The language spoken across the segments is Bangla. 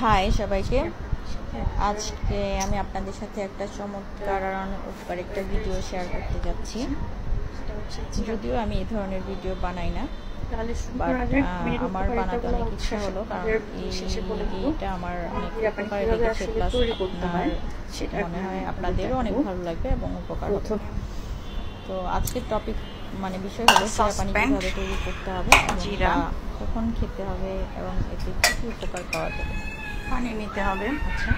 হাই সবাইকে। আজকে আমি আপনাদের সাথে একটা চমৎকার আর অনেক উপকার একটা ভিডিও শেয়ার করতে যাচ্ছি। যদিও আমি এই ধরনের ভিডিও বানাই না, আমার বানাতে অনেক ইচ্ছা হলো, কারণ এইটা আমার অনেক উপকারে লেগেছে, প্লাস আপনার মনে হয় আপনাদেরও অনেক ভালো লাগবে এবং উপকার হবে। তো আজকের টপিক বিষয় হলো জিরা পানি কিভাবে তৈরি করতে হবে, জিরা কখন খেতে হবে এবং এতে কী কী উপকার পাওয়া যাবে। পানি নিতে হবে। আচ্ছা,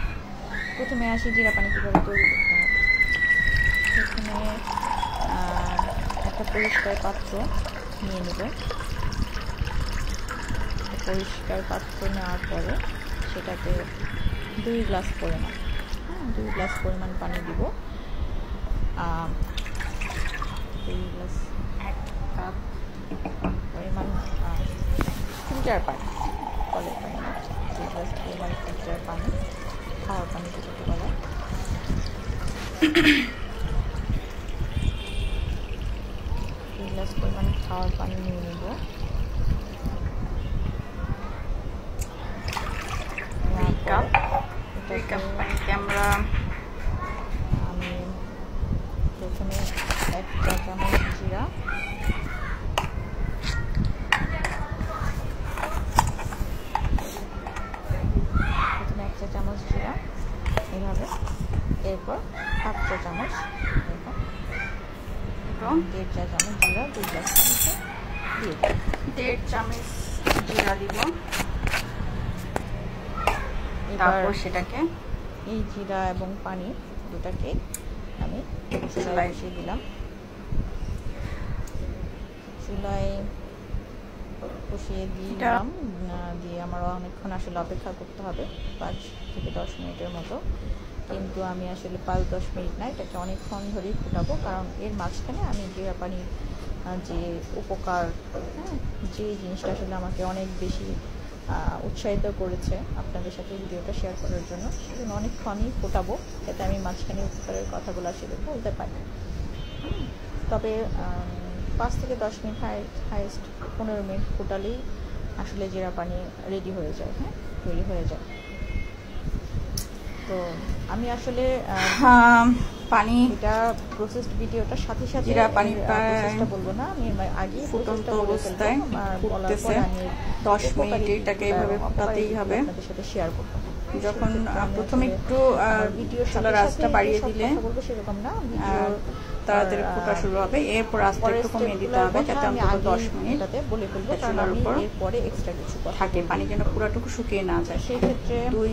প্রথমে আসি জিরা পানি কীভাবে তৈরি করতে হবে। প্রথমে একটা পরিষ্কার পাত্র নিয়ে নেব। পরিষ্কার পাত্র নেওয়ার পরে সেটাতে 2 গ্লাস পরিমাণ 2 গ্লাস পরিমাণ পানি দিব। 2 গ্লাস 1 কাপ পরিমাণ ফিল্টার পানি, কলের পানি না, 2 গ্লাস পরিমাণ ফিল্টার পানি, খাওয়ার পানি যেটাকে বলে। 2 গ্লাস পরিমাণ খাওয়ার পানি নিয়ে নেব। আমি প্রথমে 1 চা চামচ জিরা, এভাবে, এরপর 1/2 চা চামচ, এবং 1.5 চা চামচ জিরা 2 গ্লাস পানিতে দিয়ে দেব। 1.5 চামচ জিরা দিব। তারপর সেটাকে এই জিরা এবং পানি দুটাকে আমি চুলায় বসিয়ে দিলাম। চুলায় বসিয়ে দিলাম, দিয়ে আমার অনেকক্ষণ আসলে অপেক্ষা করতে হবে, 5 থেকে 10 মিনিটের মতো। কিন্তু আমি আসলে 5-10 মিনিট না, এটাকে অনেকক্ষণ ধরেই ফুটাবো, কারণ এর মাঝখানে আমি জিরা পানির যে উপকার, যে জিনিসটা আসলে আমাকে অনেক বেশি উৎসাহিত করেছে আপনাদের সাথে ভিডিওটা শেয়ার করার জন্য, সেজন্য অনেকক্ষণই ফোটাবো, যাতে আমি মাঝখানে উপকারের কথাগুলো আসলে বলতে পারি। তবে 5 থেকে 10 মিনিট, হাইস্ট 15 মিনিট ফোটালেই আসলে জিরা পানি রেডি হয়ে যায়, তৈরি হয়ে যায়। তো আমি আসলে পানি এটা প্রসেসড ভিডিওটার সাথে সাথে জিরা পানি প্রসেসটা বলবো না, আমি আগে ফুটন্ত অবস্থায় ফুটতেছে 10 মিনিট এটাকে এইভাবে ফুটাতেই হবে। আপনাদের সাথে শেয়ার করব। যখন প্রথমে একটু ভিডিও চলার আঁচটা বাড়িয়ে দিলে সেরকম না, তাড়াতাড়ি ফোটা শুরু হবে। এরপর আস্তে একটু কমিয়ে দিতে হবে, যাতে অন্তত 10 মিনিট বলে ফেলবো, কারণ আমি এরপরে এক্সট্রা কিছু থাকে, পানি যেন পুরোটুকু শুকিয়ে না যায়। সেই ক্ষেত্রে 2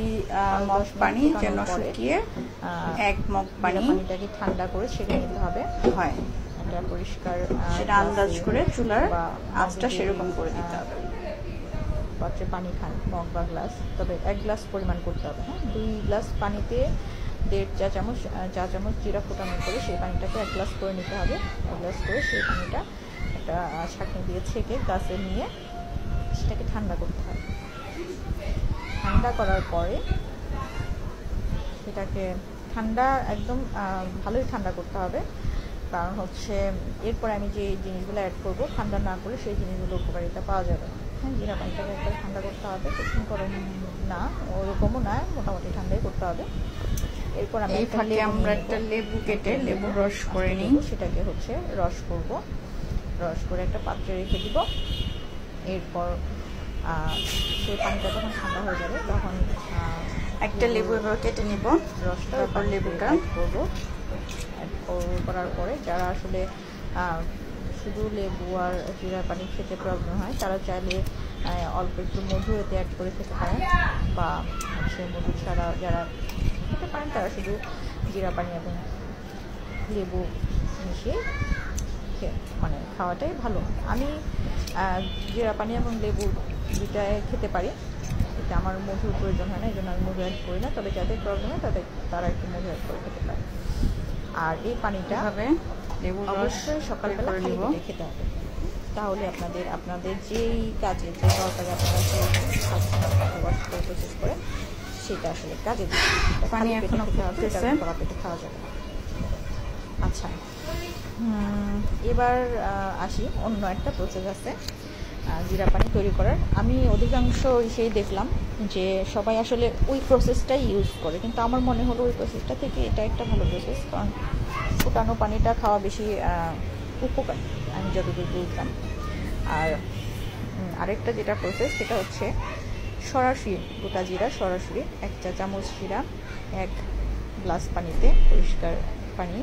মগ পানি যেন শুকিয়ে 1 মগ পানিটাকে ঠান্ডা করে ছেঁকে নিতে হবে। হয় এটা পরিষ্কার, সেটা আন্দাজ করে চুলার আঁচটা সেরকম করে দিতে হবে। পাত্রে পানি খান, মগ বা গ্লাস, তবে 1 গ্লাস পরিমাণ করতে হবে। 2 গ্লাস পানিতে 1.5 চা চামচ জিরা ফোটানোর পরে সেই পানিটাকে 1 গ্লাস করে নিতে হবে। 1 গ্লাস করে সেই পানিটা একটা ছাঁকনি দিয়ে ছেঁকে গ্লাসে নিয়ে সেটাকে ঠান্ডা করতে হবে। ঠান্ডা করার পরে সেটাকে একদম ভালোই ঠান্ডা করতে হবে, কারণ এরপরে আমি যে জিনিসগুলো অ্যাড করবো, ঠান্ডা না করে সেই জিনিসগুলো উপকারিতা পাওয়া যাবে না। জিরা পানিটাকে একবার ঠান্ডা করতে হবে, খুব গরম না, ওরকমও না, মোটামুটি ঠান্ডাই করতে হবে। এরপর আমি আমরা একটা লেবু কেটে লেবুর রস করে নিই, সেটাকে রস করব। রস করে একটা পাত্রে রেখে দিব। এরপর সেই পানিটা যখন ঠান্ডা হয়ে যাবে, তখন একটা লেবু এভাবে কেটে নিব, রসটা, তারপর লেবুটা করবো। করার পরে যারা আসলে শুধু লেবু আর জিরা পানি খেতে প্রবলেম হয়, তারা চাইলে অল্প একটু মধু এতে অ্যাড করে খেতে পারেন, বা মধু ছাড়া যারা খেতে পারেন তারা শুধু জিরা পানি এবং লেবু মিশিয়ে খাওয়াটাই ভালো। আমি জিরা পানি এবং লেবু দুটাই খেতে পারি, এটা আমার মধুর প্রয়োজন হয় না, এই জন্য আমি মধু অ্যাড করি না। তবে যাদের প্রবলেম হয় তারা একটু মধু অ্যাড করে খেতে পারে। আর এই পানিটা অবশ্যই সকালবেলা খালি পেটে খেতে হবে, তাহলে আপনাদের যেই কাজে যে দরকারি আপনারা প্রসেস করে সেটা আসলে কাজে দিচ্ছে। পানি এখনো ফুটতেছে, পেটে খাওয়া যাবে না। আচ্ছা, এবার আসি, অন্য একটা প্রসেস আছে। জিরা পানি তৈরি করার। আমি অধিকাংশ সেই দেখলাম যে সবাই আসলে ওই প্রসেসটাই ইউজ করে, কিন্তু আমার মনে হলো ওই প্রসেসটা থেকে এটা একটা ভালো প্রসেস, কারণ ফুটানো পানিটা খাওয়া বেশি উপকারী আমি যতদূর বুঝলাম। আর আরেকটা যেটা প্রসেস সেটা হচ্ছে সরাসরি গোটা জিরা সরাসরি 1 চা চামচ জিরা 1 গ্লাস পানিতে, পরিষ্কার পানি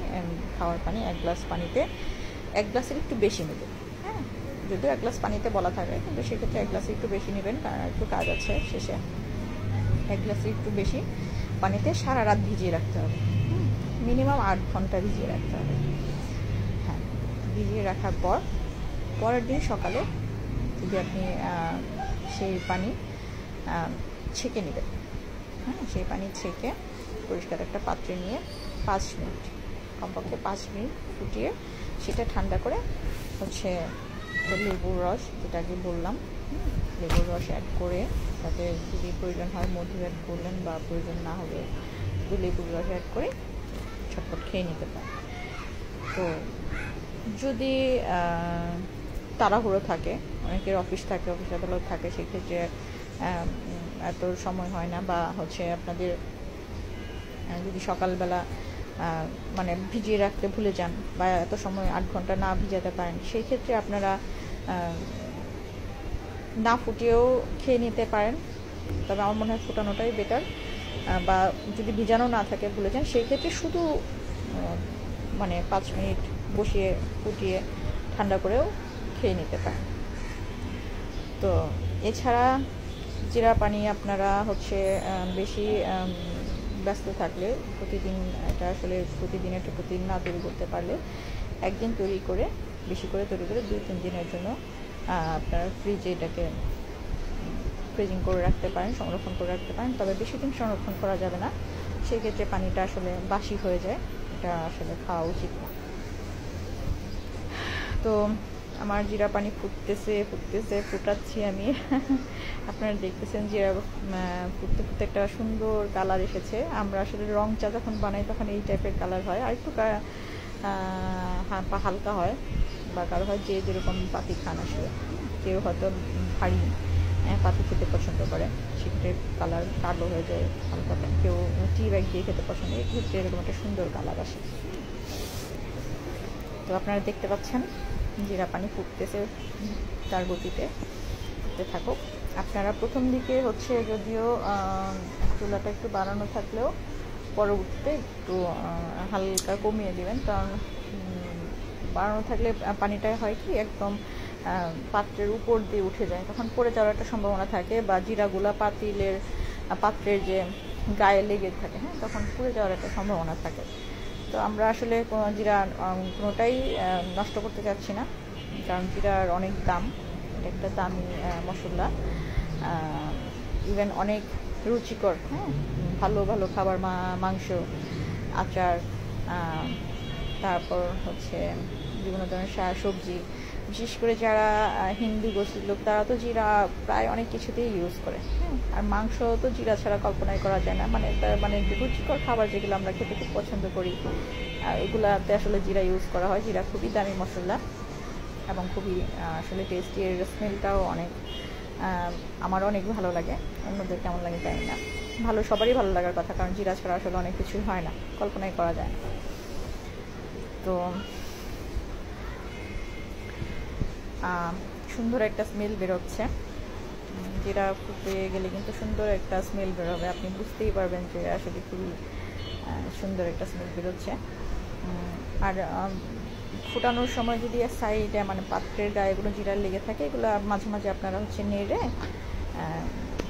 খাওয়ার পানি 1 গ্লাস পানিতে 1 গ্লাসের একটু বেশি নেবেন। হ্যাঁ, যদিও 1 গ্লাস পানিতে বলা থাকে, কিন্তু সেক্ষেত্রে 1 গ্লাসের একটু বেশি নেবেন, কারণ একটু কাজ আছে শেষে। 1 গ্লাসের একটু বেশি পানিতে সারা রাত ভিজিয়ে রাখতে হবে, মিনিমাম 8 ঘন্টা ভিজিয়ে রাখতে হবে। হ্যাঁ, ভিজিয়ে রাখার পর পরের দিন সকালে যদি আপনি সেই পানি ছেঁকে নেবেন। হ্যাঁ, সেই পানি ছেঁকে পরিষ্কার একটা পাত্রে নিয়ে 5 মিনিট, কমপক্ষে 5 মিনিট ফুটিয়ে সেটা ঠান্ডা করে হচ্ছে লেবুর রস, যেটা আগে বললাম, লেবুর রস অ্যাড করে, তাতে যদি প্রয়োজন হয় মধু অ্যাড করলেন, বা প্রয়োজন না হলে শুধু লেবুর রস অ্যাড করে ছটপট খেয়ে নিতে পারেন। তো যদি তাড়াহুড়ো থাকে, অনেকের অফিস থাকে, অফিস আদালত থাকে, সেক্ষেত্রে এত সময় হয় না, বা হচ্ছে আপনাদের যদি সকালবেলা মানে ভিজিয়ে রাখতে ভুলে যান, বা এত সময় 8 ঘন্টা না ভিজাতে পারেন, সেই ক্ষেত্রে আপনারা না ফুটিয়েও খেয়ে নিতে পারেন। তবে আমার মনে হয় ফুটানোটাই বেটার। বা যদি ভিজানো না থাকে ভুলে যান, সেই ক্ষেত্রে শুধু মানে 5 মিনিট বসিয়ে ফুটিয়ে ঠান্ডা করেও খেয়ে নিতে পারেন। তো এছাড়া জিরা পানি আপনারা হচ্ছে বেশি ব্যস্ত থাকলে প্রতিদিন, এটা আসলে প্রতিদিন না তৈরি করতে পারলে একদিন তৈরি করে, বেশি করে তৈরি করে 2-3 দিনের জন্য আপনারা ফ্রিজে এটাকে ফ্রিজিং করে রাখতে পারেন, সংরক্ষণ করে রাখতে পারেন। তবে বেশি দিন সংরক্ষণ করা যাবে না, সেক্ষেত্রে পানিটা আসলে বাসি হয়ে যায়, এটা আসলে খাওয়া উচিত না। তো আমার জিরা পানি ফুটাচ্ছি আমি। আপনারা দেখতেছেন জিরা ফুটতে ফুটতে একটা সুন্দর কালার এসেছে। আমরা আসলে রং চা যখন বানাই তখন এই টাইপের কালার হয়, আর একটু হালকা হয়, বা কারো হয় যে যেরকম পাতি খান আসলে। কেউ হয়তো ভারী পাতি খেতে পছন্দ করে, সেক্ষেত্রে কালার কালো হয়ে যায় হালকা। কেউ টি ব্যাগ দিয়ে খেতে পছন্দ, এক্ষেত্রে এরকম একটা সুন্দর কালার আসে। তো আপনারা দেখতে পাচ্ছেন জিরা পানি ফুটতেছে তার গতিতে, ফুটতে থাকুক। আপনারা প্রথম দিকে হচ্ছে যদিও চুলাটা একটু বাড়ানো থাকলেও পরবর্তীতে একটু হালকা কমিয়ে দেবেন, কারণ বাড়ানো থাকলে পানিটা হয় কি একদম পাত্রের উপর দিয়ে উঠে যায়, তখন পড়ে যাওয়ার একটা সম্ভাবনা থাকে, বা জিরাগুলা পাত্রের যে গায়ে লেগে থাকে, হ্যাঁ, তখন পুড়ে যাওয়ার একটা সম্ভাবনা থাকে। তো আমরা আসলে জিরা কোনোটাই নষ্ট করতে চাচ্ছি না, কারণ জিরার অনেক দাম, এটা একটা দামি মশলা, ইভেন অনেক রুচিকর। হ্যাঁ, ভালো ভালো খাবার, মাংস, আচার, তারপর হচ্ছে বিভিন্ন ধরনের সবজি, বিশেষ করে যারা হিন্দু গোষ্ঠীর লোক, তারা তো জিরা প্রায় অনেক কিছুতেই ইউজ করে। হ্যাঁ, আর মাংস তো জিরা ছাড়া কল্পনাই করা যায় না, মানে রুচিকর খাবার যেগুলো আমরা খেতে খুব পছন্দ করি, এগুলাতে আসলে জিরা ইউজ করা হয়। জিরা খুবই দামি মশলা এবং খুবই আসলে টেস্টি, এর স্মেলটাও অনেক, আমারও অনেক ভালো লাগে, অন্যদের কেমন লাগে জানি না, সবারই ভালো লাগার কথা, কারণ জিরা ছাড়া আসলে অনেক কিছুই হয় না, কল্পনাই করা যায় না। তো সুন্দর একটা স্মেল বেরোচ্ছে, জিরা ফুটে গেলে কিন্তু সুন্দর একটা স্মেল বেরোবে, আপনি বুঝতেই পারবেন যে আসলে খুবই সুন্দর একটা স্মেল বেরোচ্ছে। আর ফুটানোর সময় যদি সাইডে মানে পাত্রের গায়ে এগুলো জিরা লেগে থাকে, এগুলো মাঝে মাঝে আপনারা হচ্ছে নেড়ে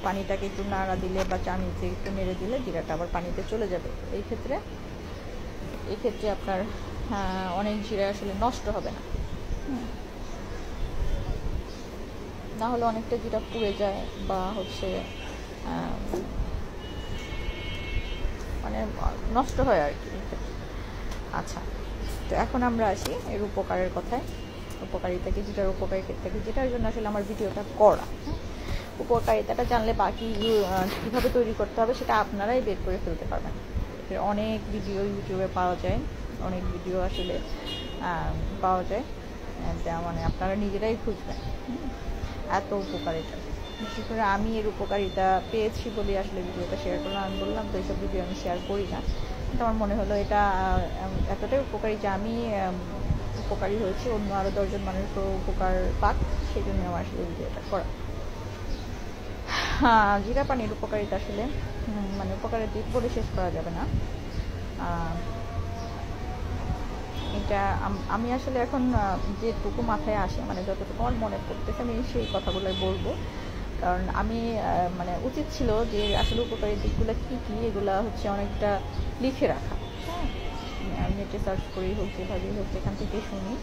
পানিটাকে একটু নাড়া দিলে বা চামিচে একটু নেড়ে দিলে জিরাটা আবার পানিতে চলে যাবে। এই ক্ষেত্রে আপনার অনেক জিরা আসলে নষ্ট হবে না, না হলে অনেকটা জিরা পুড়ে যায় বা হচ্ছে মানে নষ্ট হয় আর কি। আচ্ছা, তো এখন আমরা আসি এর উপকারের কথায়, উপকারিতাকে, যেটার উপকারিতাকে, যেটার জন্য আসলে আমার ভিডিওটা করা। উপকারিতাটা জানলে বাকি কীভাবে তৈরি করতে হবে সেটা আপনারাই বের করে ফেলতে পারবেন। অনেক ভিডিও ইউটিউবে পাওয়া যায়, অনেক ভিডিও আসলে পাওয়া যায়, মানে আপনারা নিজেরাই খুঁজবেন। এত উপকারিতা। বিশেষ করে আমি এর উপকারিতা পেয়েছি বলে আসলে ভিডিওটা শেয়ার করলাম। আমি বললাম তো এইসব ভিডিও আমি শেয়ার করি না, কিন্তু আমার মনে হলো এটা এতটাই উপকারী যে আমি উপকারী হয়েছি, অন্য আরও 10 জন মানুষও উপকার পাক, সেই জন্য আমার আসলে ভিডিওটা করা। হ্যাঁ, জিরা পানির উপকারিতা আসলে মানে উপকারিতা বলে শেষ করা যাবে না। এটা আমি আসলে এখন যেটুকু মাথায় আসে, মানে যতটুকু আমার মনে পড়তেছে আমি সেই কথাগুলোই বলবো। কারণ আমি মানে উচিত ছিল যে আসলে উপকারী দিকগুলো কী কী এগুলো হচ্ছে অনেকটা লিখে রাখা। হ্যাঁ, নেটে সার্চ করেই হোক, যেভাবেই হোক, যেখান থেকে শুনি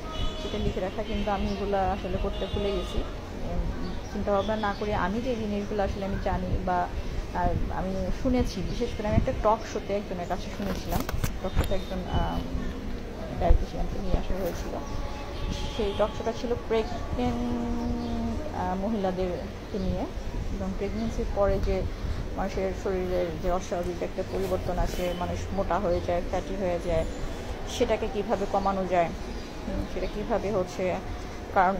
সেটা লিখে রাখা, কিন্তু আমি এগুলো আসলে করতে ভুলে গেছি। চিন্তাভাবনা না করে আমি যে জিনিসগুলো আসলে আমি জানি বা আমি শুনেছি, বিশেষ করে আমি একটা টক শোতে একজনের কাছে শুনেছিলাম। টক শোতে একজন ডায়েটিশিয়ানকে নিয়ে আসা হয়েছিল। সেই টক শোটা ছিল প্রেগনেন্ট মহিলাদেরকে নিয়ে, এবং প্রেগনেন্সির পরে যে মানুষের শরীরের যে অস্বাভাবিক একটা পরিবর্তন আসে, মানুষ মোটা হয়ে যায়, ফ্যাটি হয়ে যায়, সেটাকে কিভাবে কমানো যায়, সেটা কিভাবে হচ্ছে। কারণ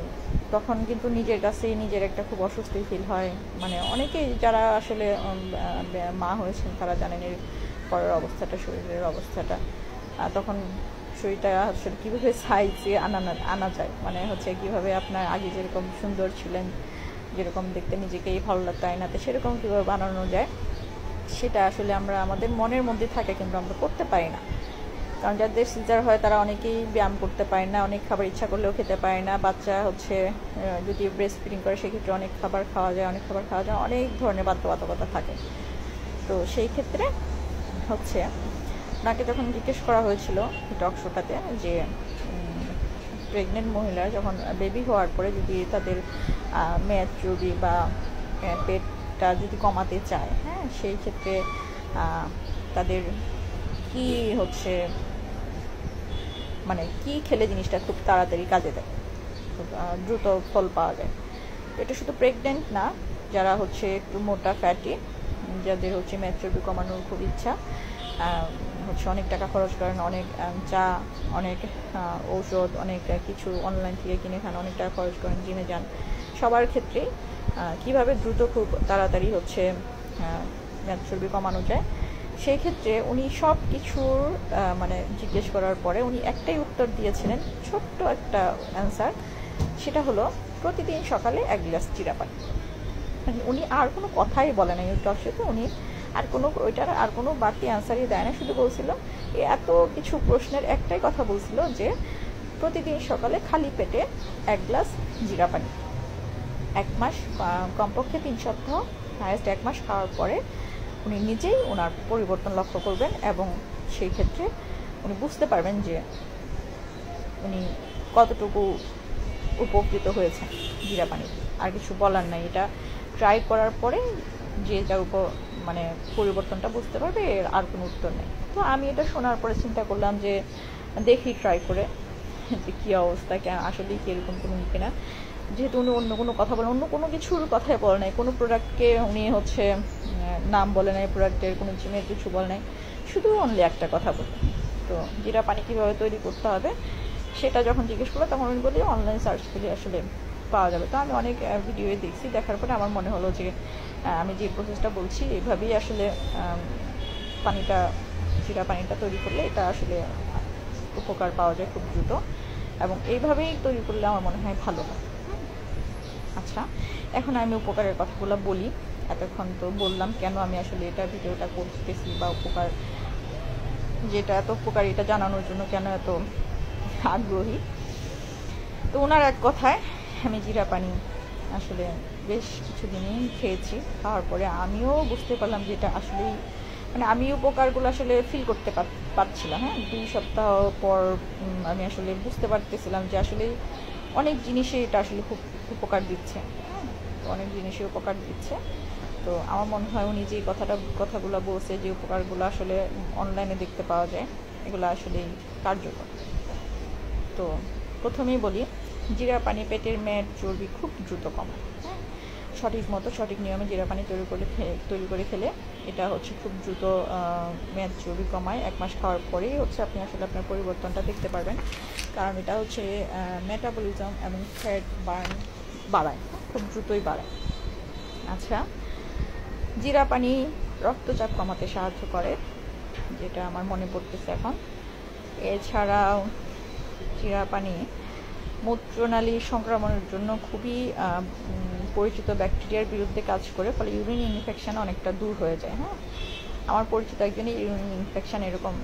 তখন কিন্তু নিজের কাছেই নিজের একটা খুব অস্বস্তি ফিল হয়। মানে অনেকেই যারা আসলে মা হয়েছেন তারা জানেন এর পরের অবস্থাটা, শরীরের অবস্থাটা। তখন শরীরটা আসলে কীভাবে সাইজে আনা যায়, মানে হচ্ছে কীভাবে আপনার আগে যেরকম সুন্দর ছিলেন, যেরকম দেখতে নিজেকেই ভালো লাগতো আয়নাতে, সেরকম কীভাবে বানানো যায়, সেটা আসলে আমরা আমাদের মনের মধ্যে থাকে, কিন্তু আমরা করতে পারি না। কারণ যাদের সিজার হয় তারা অনেকেই ব্যায়াম করতে পারে না, অনেক খাবার ইচ্ছা করলেও খেতে পারে না। বাচ্চা হচ্ছে যদি ব্রেস্ট ফিডিং করে সেক্ষেত্রে অনেক খাবার খাওয়া যায়, অনেক ধরনের বাধ্যবাধকতা থাকে। তো সেই ক্ষেত্রে হচ্ছে ওনাকে যখন জিজ্ঞেস করা হয়েছিল টক শোটাতে যে প্রেগনেন্ট মহিলা যখন বেবি হওয়ার পরে যদি তাদের মেদ চর্বি বা পেটটা যদি কমাতে চায়, হ্যাঁ, সেই ক্ষেত্রে তাদের কি হচ্ছে মানে কি খেলে জিনিসটা খুব তাড়াতাড়ি কাজে দেয়, খুব দ্রুত ফল পাওয়া যায়। এটা শুধু প্রেগনেন্ট না, যারা হচ্ছে একটু মোটা ফ্যাটি, যাদের হচ্ছে মেদ চর্বি কমানোর খুব ইচ্ছা, হচ্ছে অনেক টাকা খরচ করেন, অনেক চা, অনেক ঔষধ, অনেক কিছু অনলাইন থেকে কিনে খান, অনেক টাকা খরচ করেন, জিমে যান, সবার ক্ষেত্রেই কীভাবে দ্রুত খুব তাড়াতাড়ি হচ্ছে মেদ চর্বি কমানো যায়, সেই ক্ষেত্রে উনি সব কিছুর মানে জিজ্ঞেস করার পরে উনি একটাই উত্তর দিয়েছিলেন, ছোট্ট একটা অ্যান্সার। সেটা হলো প্রতিদিন সকালে 1 গ্লাস জিরা পানি। মানে উনি আর কোনো কথাই বলে না, টক শোতে উনি ওইটার আর কোনো বাড়তি অ্যান্সারই দেয় না, শুধু বলছিল এত কিছু প্রশ্নের একটাই কথা বলছিল যে প্রতিদিন সকালে খালি পেটে 1 গ্লাস জিরা পানি। 1 মাস, কমপক্ষে 3 সপ্তাহ, হায়েস্ট 1 মাস খাওয়ার পরে উনি নিজেই ওনার পরিবর্তন লক্ষ্য করবেন, এবং সেই ক্ষেত্রে উনি বুঝতে পারবেন যে উনি কতটুকু উপকৃত হয়েছেন জিরা পানি। আর কিছু বলার নাই, এটা ট্রাই করার পরে যে যার উপর মানে পরিবর্তনটা বুঝতে পারবে, এর আর কোনো উত্তর নেই। তো আমি এটা শোনার পরে চিন্তা করলাম যে দেখি ট্রাই করে যে কী অবস্থা, আসলেই কি এরকম কোনো কিনা। যেহেতু উনি অন্য কোনো কথা বলেন, অন্য কোনো কিছুর কথাই বলে নাই, কোনো প্রোডাক্টকে উনি হচ্ছে নাম বলে নাই, প্রোডাক্টের কোনো জিমের কিছু বলে নাই, শুধু অনলি একটা কথা বলে। তো জিরা পানি কীভাবে তৈরি করতে হবে সেটা যখন জিজ্ঞেস করলো, তখন উনি বলি অনলাইন সার্চ করলে আসলে পাওয়া যাবে। তো আমি অনেক ভিডিওয়ে দেখছি, দেখার পরে আমার মনে হলো যে আমি যে প্রসেসটা বলছি এইভাবেই আসলে জিরা পানিটা তৈরি করলে এটা আসলে উপকার পাওয়া যায় খুব দ্রুত, এবং এইভাবেই তৈরি করলে আমার মনে হয় ভালো হয়। আচ্ছা, এখন আমি উপকারের কথাগুলো বলি। এতক্ষণ তো বললাম কেন আমি আসলে এটা ভিডিওটা করতেছি, বা উপকার যেটা এত উপকার এটা জানানোর জন্য কেন এত আগ্রহী। তো ওনার এক কথায় আমি জিরা পানি আসলে বেশ কিছুদিনই খেয়েছি। খাওয়ার পরে আমিও বুঝতে পারলাম যে এটা আসলেই মানে আমি উপকারগুলো আসলে ফিল করতে পারছিলাম। হ্যাঁ, 2 সপ্তাহ পর আমি আসলে বুঝতে পারতেছিলাম যে আসলে অনেক জিনিসে এটা আসলে খুব উপকার দিচ্ছে। হ্যাঁ, অনেক জিনিসে উপকার দিচ্ছে। তো আমার মনে হয় উনি যে কথাগুলো বলছে, যে উপকারগুলো আসলে অনলাইনে দেখতে পাওয়া যায়, এগুলো আসলেই কার্যকর। তো প্রথমেই বলি, জিরা পানি পেটের মেদ চর্বি খুব দ্রুত কমায়। হ্যাঁ, সঠিক নিয়মে জিরা পানি তৈরি করে খেলে এটা হচ্ছে খুব দ্রুত মেদ চর্বি কমায়। 1 মাস খাওয়ার পরেই হচ্ছে আপনি আসলে আপনার পরিবর্তনটা দেখতে পারবেন, কারণ এটা হচ্ছে মেটাবলিজম এবং ফ্যাট বার্ন বাড়ায়। খুব দ্রুতই বাড়ে। আচ্ছা, জিরা পানি রক্তচাপ কমাতে সাহায্য করে, যেটা আমার মনে পড়তেছে এখন। এছাড়াও জিরা পানি মূত্রনালী সংক্রমণের জন্য খুবই পরিচিত ব্যাকটেরিয়ার বিরুদ্ধে কাজ করে, ফলে ইউরিন ইনফেকশন অনেকটা দূর হয়ে যায়। হ্যাঁ, আমার পরিচিত একজনই ইউরিন ইনফেকশন এরকম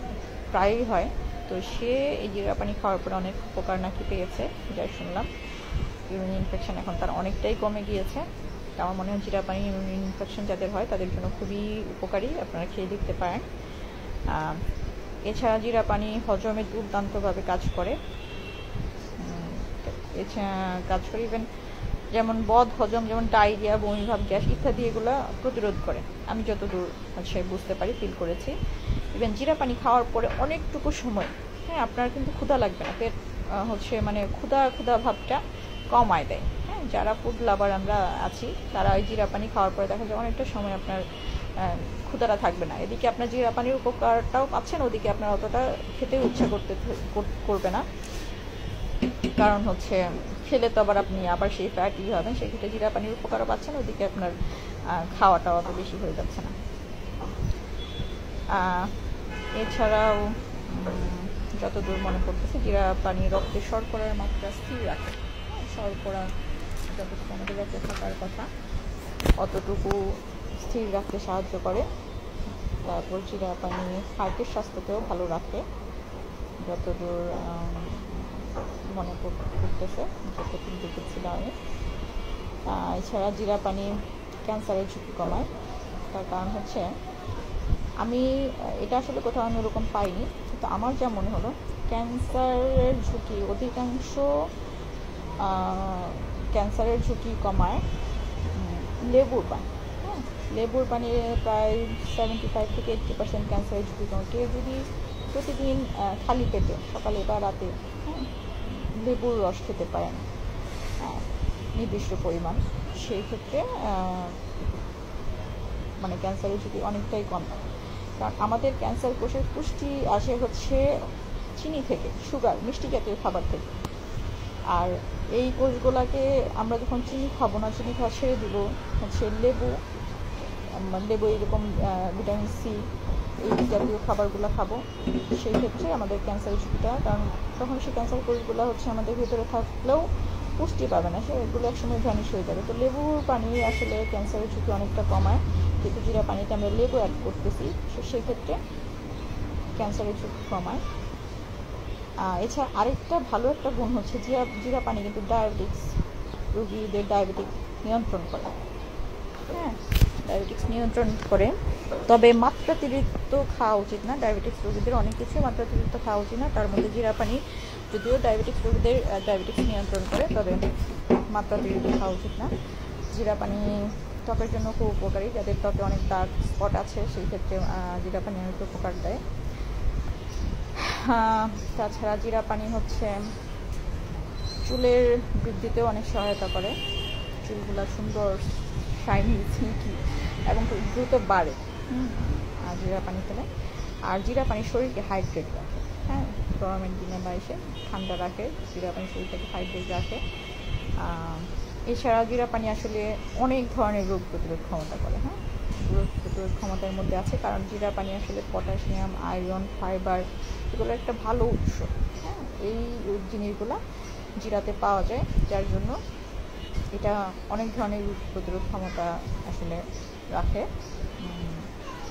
প্রায়ই হয়, তো সে এই জিরা পানি খাওয়ার পরে অনেক উপকার নাকি পেয়েছে, যাই শুনলাম। ইউরিন ইনফেকশন এখন তার অনেকটাই কমে গিয়েছে। আমার মনে হয় জিরা পানি ইউরিন ইনফেকশন যাদের হয় তাদের জন্য খুবই উপকারী, আপনারা খেয়ে দেখতে পারেন। এছাড়া জিরা পানি হজমে দুর্দান্তভাবে কাজ করে। কাজ করে ইভেন যেমন বদ হজম, যেমন ডায়রিয়া, বমিভাব, গ্যাস ইত্যাদি এগুলো প্রতিরোধ করে, আমি যতদূর বুঝতে পারি, ফিল করেছি। ইভেন জিরা পানি খাওয়ার পরে অনেকটুকু সময়, হ্যাঁ, আপনার কিন্তু ক্ষুধা লাগবে না, পেট ক্ষুধা ভাবটা কমায় দেয়। হ্যাঁ, যারা ফুড লাভার আমরা আছি তারা ওই জিরা পানি খাওয়ার পরে দেখা যায় অনেকটা সময় আপনার ক্ষুধাটা থাকবে না। এদিকে আপনার জিরা পানির উপকারটাও পাচ্ছেন, ওদিকে আপনার অতটা খেতে ইচ্ছা করবে না, কারণ খেলে তো আবার সেই ফ্যাটই হবেন। সেক্ষেত্রে জিরা পানির উপকারও পাচ্ছেন, ওদিকে আপনার খাওয়াটাও অত বেশি হয়ে যাচ্ছে না। এছাড়াও যতদূর মনে পড়তেছে, জিরা পানি রক্তে শর্করার মাত্রা স্থির রাখে। শর্করা যতটুকু আমাদের রক্তে থাকার কথা অতটুকু স্থির রাখতে সাহায্য করে। তারপর জিরা পানি হার্টের স্বাস্থ্যকেও ভালো রাখে, যতদূর মনে পড়তেছে, যতটুকু দেখেছিলাম আমি। এছাড়া জিরা পানি ক্যান্সারের ঝুঁকি কমায়। তার কারণ আমি এটা আসলে কোথাও আমি ওরকম পাইনি, কিন্তু আমার যা মনে হলো ক্যান্সারের ঝুঁকি কমায় লেবুর পানি। হ্যাঁ, লেবুর পানি প্রায় 75 থেকে 80% ক্যান্সারের ঝুঁকি কমায়। কেউ যদি প্রতিদিন খালি পেটে সকালে বা রাতে লেবুর রস খেতে পারেন নির্দিষ্ট পরিমাণ, সেই ক্ষেত্রে ক্যান্সারের ঝুঁকি অনেকটাই কম। কারণ আমাদের ক্যান্সার কোষের পুষ্টি আসে চিনি থেকে, সুগার, মিষ্টি জাতীয় খাবার থেকে। আর এই কোষগুলোকে আমরা যখন চিনি খাবো না, চিনি খাওয়া ছেড়ে দিব, লেবু এরকম ভিটামিন সি এই জাতীয় খাবারগুলো খাবো, সেই ক্ষেত্রে আমাদের ক্যান্সারের ঝুঁকিটা, কারণ তখন সেই ক্যান্সার কোষগুলো আমাদের ভেতরে থাকলেও পুষ্টি পাবে না, সেগুলো একসময় ভ্যানিশ হয়ে যাবে। তো লেবুর পানি আসলে ক্যান্সারের ঝুঁকি অনেকটা কমায়, যেহেতু জিরা পানিতে আমরা লেবু অ্যাড করতেছি, সেই ক্ষেত্রে ক্যান্সারের ঝুঁকি কমায়। এছাড়া আরেকটা ভালো একটা গুণ জিরা পানি কিন্তু রোগীদের ডায়াবেটিক নিয়ন্ত্রণ করে। হ্যাঁ, ডায়াবেটিক্স নিয়ন্ত্রণ করে, তবে মাত্রাতিরিক্ত খাওয়া উচিত না। ডায়াবেটিক্স রোগীদের অনেক কিছু মাত্রাতিরিক্ত খাওয়া উচিত না, তার মধ্যে জিরা পানি যদিও ডায়াবেটিক্স রোগীদের ডায়াবেটিক্স নিয়ন্ত্রণ করে, তবে মাত্রাতিরিক্ত খাওয়া উচিত না। জিরা পানি ত্বকের জন্য খুব উপকারী, যাদের ত্বকে অনেক ডার্ক স্পট আছে সেই ক্ষেত্রে জিরা পানি অনেক উপকার দেয়। তাছাড়া জিরা পানি চুলের বৃদ্ধিতেও অনেক সহায়তা করে, চুলগুলো সুন্দর, শাইনি, সিল্কি এবং খুব দ্রুত বাড়ে জিরা পানি খেলে। আর জিরা পানি শরীরকে হাইড্রেট রাখে। হ্যাঁ, গরমের দিনে বা এসে ঠান্ডা রাখে, জিরা পানি শরীরটাকে হাইড্রেট রাখে। এছাড়া জিরা পানি আসলে অনেক ধরনের রোগ প্রতিরোধ ক্ষমতা করে। হ্যাঁ, রোগ প্রতিরোধ ক্ষমতার মধ্যে আছে, কারণ জিরা পানি আসলে পটাশিয়াম, আয়রন, ফাইবার এগুলো একটা ভালো উৎস। হ্যাঁ, এই জিনিসগুলো জিরাতে পাওয়া যায়, যার জন্য এটা অনেক ধরনের রোগ প্রতিরোধ ক্ষমতা আসলে রাখে।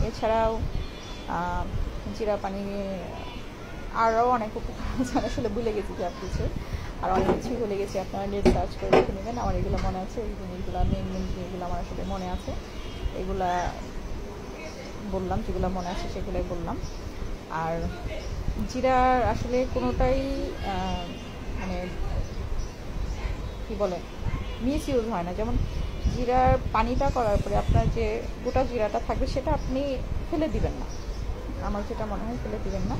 এছাড়াও জিরা পানি আরও অনেক উপকার আছে, আসলে ভুলে গেছি সব কিছু, আর অনেক কিছুই ভুলে গেছি। আপনারা নেট সার্চ করে দেখে নেবেন, আমার এগুলো মনে আছে, এই জিনিসগুলো মেন জিনিসগুলো আমার আসলে মনে আছে, এগুলা বললাম, যেগুলো মনে আছে সেগুলোই বললাম। আর জিরার আসলে কোনোটাই কি বলে মিস ইউজ হয় না। যেমন জিরার পানিটা করার পরে আপনার যে গোটা জিরাটা থাকবে সেটা আপনি ফেলে দিবেন না, আমার যেটা মনে হয় ফেলে দিবেন না।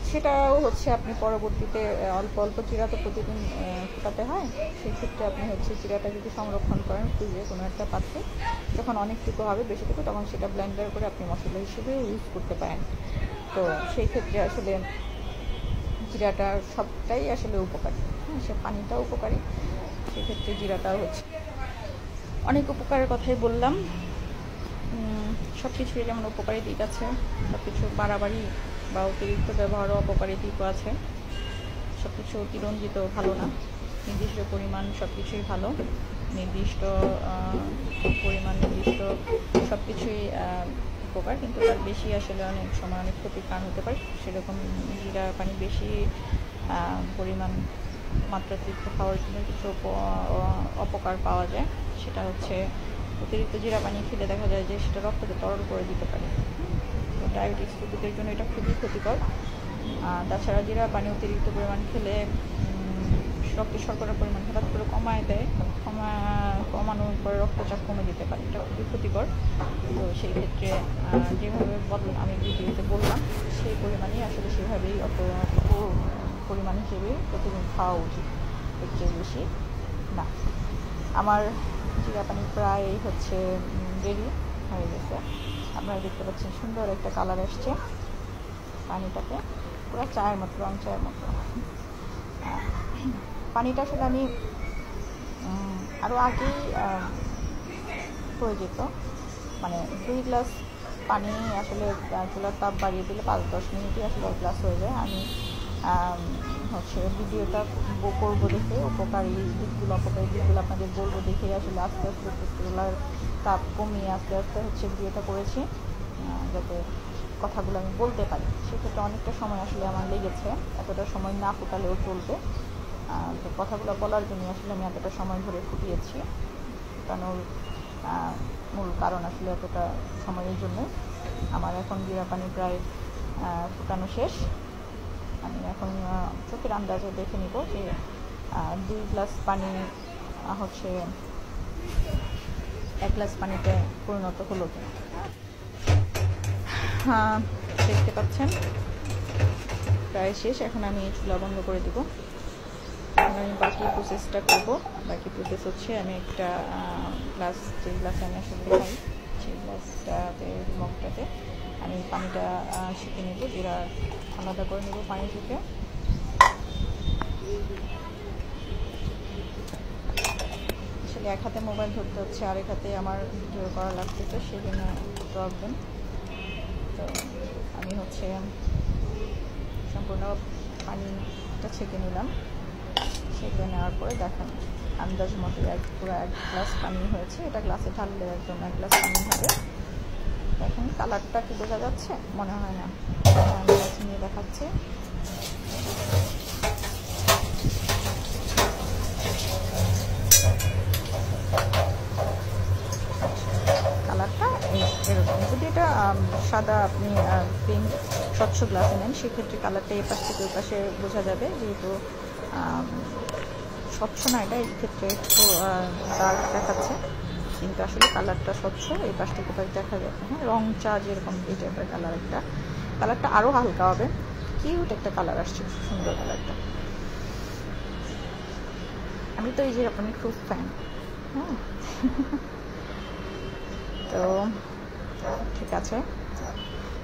সেটাও আপনি পরবর্তীতে অল্প অল্প জিরা তো প্রতিদিন ফুটাতে হয়, সেই ক্ষেত্রে আপনি জিরাটা যদি সংরক্ষণ করেন ফ্রিজে কোনো একটা পাত্রে, যখন অনেকটুকু হবে বেশিটুকু, তখন সেটা ব্লেন্ডার করে আপনি মশলা হিসেবে ইউজ করতে পারেন। তো সেই ক্ষেত্রে আসলে জিরাটা সবটাই আসলে উপকারী। হ্যাঁ, সে পানিটাও উপকারী, সেক্ষেত্রে জিরাটাও অনেক উপকারের কথাই বললাম। সব কিছুরই যেমন উপকারী দিক আছে, সব কিছু বাড়াবাড়ি বা অতিরিক্ত ব্যবহারও অপকারী দিকও আছে। সব কিছু অতিরঞ্জিত ভালো না, নির্দিষ্ট পরিমাণ সব কিছুই ভালো। নির্দিষ্ট পরিমাণ, নির্দিষ্ট সব কিছুই উপকার, কিন্তু তার বেশি আসলে অনেক সময় অনেক ক্ষতির কারণ হতে পারে। সেরকম জিরা পানি বেশি পরিমাণ মাত্রাতিরিক্ত খাওয়ার জন্য কিছু অপকার পাওয়া যায়। সেটা হচ্ছে অতিরিক্ত জিরা পানি খেলে দেখা যায় যে সেটা রক্তকে তরল করে দিতে পারে। তো ডায়াবেটিস রোগীদের জন্য এটা খুবই ক্ষতিকর। তাছাড়া জিরা পানি অতিরিক্ত পরিমাণ খেলে রক্তে শর্করার পরিমাণ হঠাৎ করে কমায় দেয়, কমানোর পরে রক্তচাপ কমে যেতে পারে, এটা খুবই ক্ষতিকর। তো সেই ক্ষেত্রে যেভাবে আমি ভিডিওতে বললাম সেই পরিমাণেই আসলে সেভাবেই অত পরিমাণ হিসেবে প্রতিদিন খাওয়া উচিত, এর চেয়ে বেশি না। আমার জিরা পানি প্রায় হচ্ছে রেডি হয়ে গেছে। আপনারা দেখতে পাচ্ছেন সুন্দর একটা কালার আসছে পানিটাতে, পুরো চায়ের মতো, রং চায়ের মতো। পানিটা আসলে আমি আরও আগেই হয়ে যেত, মানে 2 গ্লাস পানি আসলে চুলার তাপ বাড়িয়ে দিলে 5-10 মিনিটই আসলে 1 গ্লাস হয়ে যায়। আমি হচ্ছে ভিডিওটা করবো দেখে অপকারী দিকগুলো আপনাদের বলবো দেখে আসলে আস্তে আস্তে চুলার তাপ কমিয়ে আস্তে আস্তে হচ্ছে ভিডিওটা করেছি, যাতে কথাগুলো আমি বলতে পারি। সেক্ষেত্রে অনেকটা সময় আসলে আমার লেগেছে, এতটা সময় না ফুটালেও চলবে। তো কথাগুলো বলার জন্য আসলে আমি এতটা সময় ধরে ফুটিয়েছি। ফুটানোর মূল কারণ আসলে এতটা সময়ের জন্য। আমার এখন জিরা পানি প্রায় ফুটানো শেষ। আমি এখন চোখের আন্দাজে দেখে নিব যে 2 গ্লাস পানি হচ্ছে 1 গ্লাস পানিতে পরিণত হলো কিনা। দেখতে পাচ্ছেন প্রায় শেষ। এখন আমি চুলা বন্ধ করে দেব। এখন আমি বাকি প্রসেসটা করব। বাকি প্রসেস হচ্ছে আমি একটা গ্লাস, যে গ্লাসে আমি আসলে খাই সেই গ্লাসটাতে, মগটাতে আমি পানিটা ছেঁকে নেব, জিরা আলাদা করে নেব পানি থেকে। আসলে এক হাতে মোবাইল ধরতে হচ্ছে, আরেক হাতে আমার ভিডিও করা লাগতেছে, সেই জন্য প্রবলেম। তো আমি হচ্ছে সম্পূর্ণ পানিটা ছেঁকে নিলাম। ছেঁকে নেওয়ার পরে দেখেন আন্দাজ মতো পুরো 1 গ্লাস পানি হয়েছে। এটা গ্লাসে ঢাললে একদম 1 গ্লাস পানি হবে। দেখেন কালারটা কি বোঝা যাচ্ছে? মনে হয় না, আমি কাছে নিয়ে দেখাচ্ছি। কালারটা এরকম। যদি এটা সাদা আপনি পিঙ্ক স্বচ্ছ গ্লাসে নেন সেক্ষেত্রে কালারটা এই পাশ থেকে ওই পাশে বোঝা যাবে, যেহেতু স্বচ্ছ না এটা, এই ক্ষেত্রে একটু ডার্ক দেখাচ্ছে, কিন্তু আসলে কালারটা স্বচ্ছ, এই পাশ থেকে পাশ দেখা যাবে। হ্যাঁ, রং চা যেরকম এই টাইপের কালার, একটা কালারটা আরও হালকা হবে। কিউট একটা কালার আসছে, সুন্দর কালারটা। আমি তো এই যে আপনি খুব ফ্যান। হ্যাঁ, তো ঠিক আছে,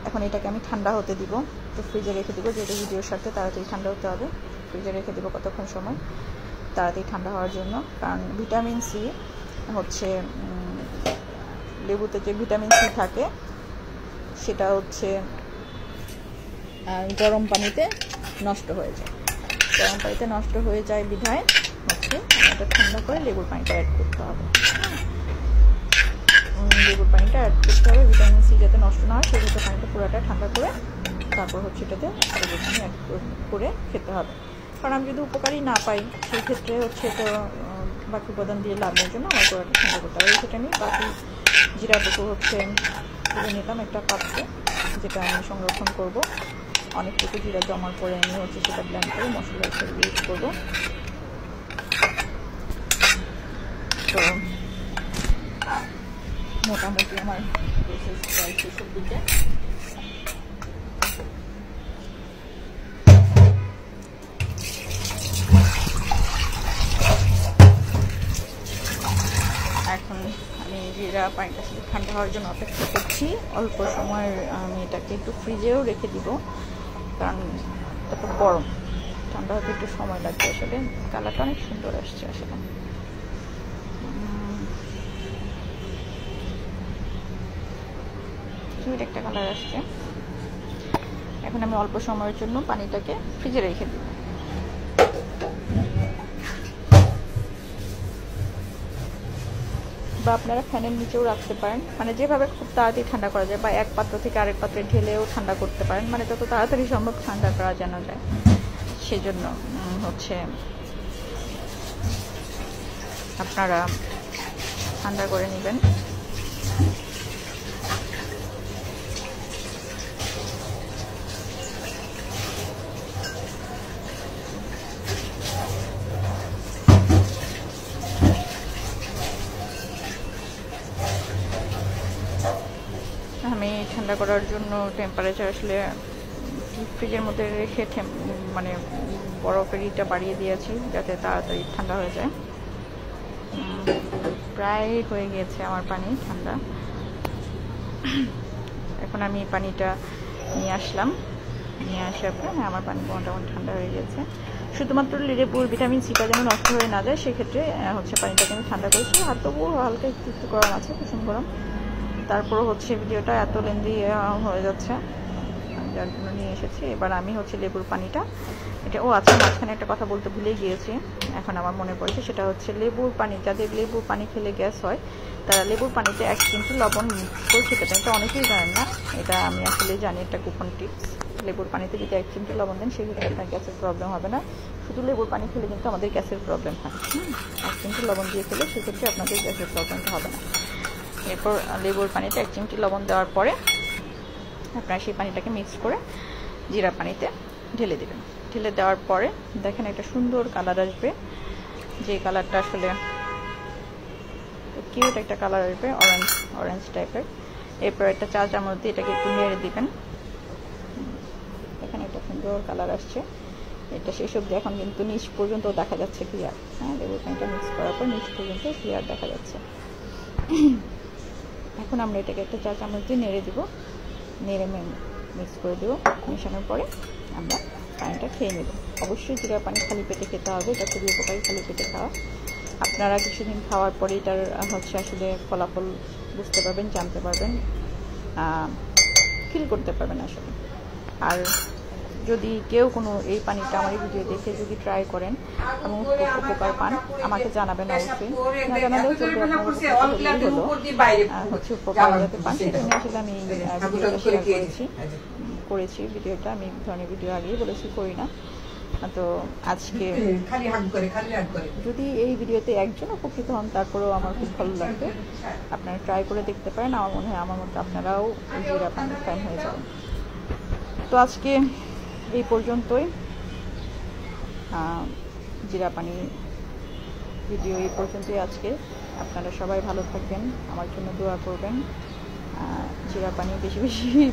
এখন এটাকে আমি ঠান্ডা হতে দিব, তো ফ্রিজে রেখে দিব, যেহেতু ভিডিওর সাথে তাড়াতাড়ি ঠান্ডা হতে হবে। ফ্রিজে রেখে দেবো কতক্ষণ সময়, তাড়াতাড়ি ঠান্ডা হওয়ার জন্য। কারণ ভিটামিন সি হচ্ছে, লেবুতে যে ভিটামিন সি থাকে সেটা হচ্ছে গরম পানিতে নষ্ট হয়ে যায়। গরম পানিতে নষ্ট হয়ে যায় বিধায় হচ্ছে এটা ঠান্ডা করে লেবুর পানিটা অ্যাড করতে হবে। লেবুর পানিটা অ্যাড করতে হবে, ভিটামিন সি যাতে নষ্ট না হয় সেক্ষেত্রে পানিটা পুরোটা ঠান্ডা করে তারপর হচ্ছে এটাতে লেবুর পানি অ্যাড করে খেতে হবে। কারণ আমি যদি উপকারী না পাই সেই ক্ষেত্রে হচ্ছে তো বাকি উপাদান দিয়ে লাভ নেই, জন্য আমার পুরোটা ঠান্ডা করতে হবে। সেটা আমি বাকি জিরাটুকু হচ্ছে তুলে নিলাম একটা পাত্রে, যেটা আমি সংরক্ষণ করব। অনেকটুকু জিরা জমার পরে আমি হচ্ছে সেটা ব্লেন্ড করে মশলা হিসেবে ইউজ করবো। তো মোটামুটি আমার প্রসেস প্রায় শেষের দিকে। এখন আমি জিরা পানিটা শুধু ঠান্ডা হওয়ার জন্য অপেক্ষা করছি। অল্প সময় আমি এটাকে একটু ফ্রিজেও রেখে দিব, কারণ এত গরম, ঠান্ডা হতে একটু সময় লাগবে। আসলে কালারটা অনেক সুন্দর আসছে আসলে। কিউট একটা কালার আসছে। এখন আমি অল্প সময়ের জন্য পানিটাকে ফ্রিজে রেখে দেব। বা আপনারা ফ্যানের নিচেও রাখতে পারেন, মানে যেভাবে খুব তাড়াতাড়ি ঠান্ডা করা যায়, বা এক পাত্র থেকে আরেক পাত্রে ঢেলেও ঠান্ডা করতে পারেন, মানে যত তাড়াতাড়ি সম্ভব ঠান্ডা করা যেন যায়, সেজন্য হচ্ছে আপনারা ঠান্ডা করে নেবেন। আমি ঠান্ডা করার জন্য টেম্পারেচার আসলে ফ্রিজের মধ্যে রেখে মানে বরফের ইটা বাড়িয়ে দিয়েছি যাতে তাড়াতাড়ি ঠান্ডা হয়ে যায়। প্রায় হয়ে গিয়েছে আমার পানি ঠান্ডা। এখন আমি পানিটা নিয়ে আসলাম, নিয়ে আসার পরে আমার পানি মোটামুটি ঠান্ডা হয়ে গেছে। শুধুমাত্র লেবুর ভিটামিন সিটা যেন নষ্ট হয়ে না যায় সেক্ষেত্রে হচ্ছে পানিটাকে আমি ঠান্ডা করেছি। আর তবুও হালকা একটু একটু গরম আছে, কুসুম গরম। তারপর হচ্ছে ভিডিওটা এত লেন্দি হয়ে যাচ্ছে, যার জন্য নিয়ে এসেছি। এবার আমি হচ্ছে লেবুর পানিটা এটা আচ্ছা, মাঝখানে একটা কথা বলতে ভুলে গিয়েছি, এখন আমার মনে পড়েছে। সেটা হচ্ছে লেবুর পানি, যাদের লেবুর পানি খেলে গ্যাস হয় তারা লেবুর পানিতে 1 চিমটি লবণ মিক্স করে খেতে পারেন। এটা অনেকেই জানেন না, এটা আমি আসলে জানি, একটা গোপন টিপস। লেবুর পানিতে যদি 1 চিমটি লবণ দেন সেক্ষেত্রে আপনার গ্যাসের প্রবলেম হবে না। শুধু লেবুর পানি খেলে কিন্তু আমাদের গ্যাসের প্রবলেম হয়। 1 চিমটি লবণ দিয়ে খেলে সেক্ষেত্রে আপনাদের গ্যাসের প্রবলেমটা হবে না। এরপর লেবুর পানিতে 1 চিমটি লবণ দেওয়ার পরে আপনারা সেই পানিটাকে মিক্স করে জিরা পানিতে ঢেলে দেবেন। ঢেলে দেওয়ার পরে দেখেন একটা সুন্দর কালার আসবে, যে কালারটা আসলে কিউট একটা কালার আসবে, অরেঞ্জ টাইপের। এরপর একটা চা চামচ দিয়ে এটাকে একটু নেড়ে দিবেন। এখানে একটা সুন্দর কালার আসছে। এটা শেষ অবধি এখন কিন্তু নিচ পর্যন্ত দেখা যাচ্ছে ক্লিয়ার। হ্যাঁ, লেবুর পানিটা মিক্স করার পর নিচ পর্যন্ত ক্লিয়ার দেখা যাচ্ছে। এখন আমরা এটাকে একটা চা চামচ দিয়ে নেড়ে দিব, নেড়ে মিক্স করে দেবো। মেশানোর পরে আমরা পানিটা খেয়ে নেব। অবশ্যই জিরা পানি খালি পেটে খেতে হবে, এটা খুবই উপকারী খালি পেটে খাওয়া। আপনারা কিছুদিন খাওয়ার পরে এটার হচ্ছে আসলে ফলাফল বুঝতে পারবেন, জানতে পারবেন, ফিল করতে পারবেন আসলে। আর যদি কেউ কোনো এই পানিটা আমার এই ভিডিও দেখে যদি ট্রাই করেন এবং উপকার পান, আমাকে জানাবেন অবশ্যই। না জানালেও চলবে, আপনার হচ্ছে উপকার যাতে পান সেজন্য আসলে আমি ভিডিওটা শেয়ার করেছি। ভিডিওটা আমি ধরনের ভিডিও আগেই বলেছি করি না। তো আজকে যদি এই ভিডিওতে একজন উপকৃত হন তারপরেও আমার খুব ভালো লাগবে। আপনারা ট্রাই করে দেখতে পারেন, আমার মনে হয় আমার মতো আপনারাও জিরা পানির ফ্যান হয়ে যাবেন। তো আজকে এই পর্যন্তই, জিরা পানি ভিডিও এই পর্যন্তই আজকে। আপনারা সবাই ভালো থাকবেন, আমার জন্য দোয়া করবেন। জিরা পানি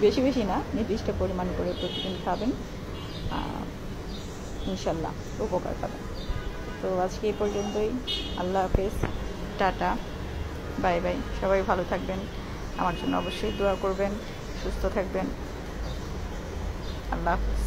বেশি বেশি না, নির্দিষ্ট পরিমাণ করে প্রতিদিন খাবেন, ইনশাল্লাহ উপকার পাবেন। তো আজকে এই পর্যন্তই। আল্লাহ হাফেজ, টাটা, বাই বাই। সবাই ভালো থাকবেন, আমার জন্য অবশ্যই দোয়া করবেন, সুস্থ থাকবেন। আল্লাহ হাফেজ।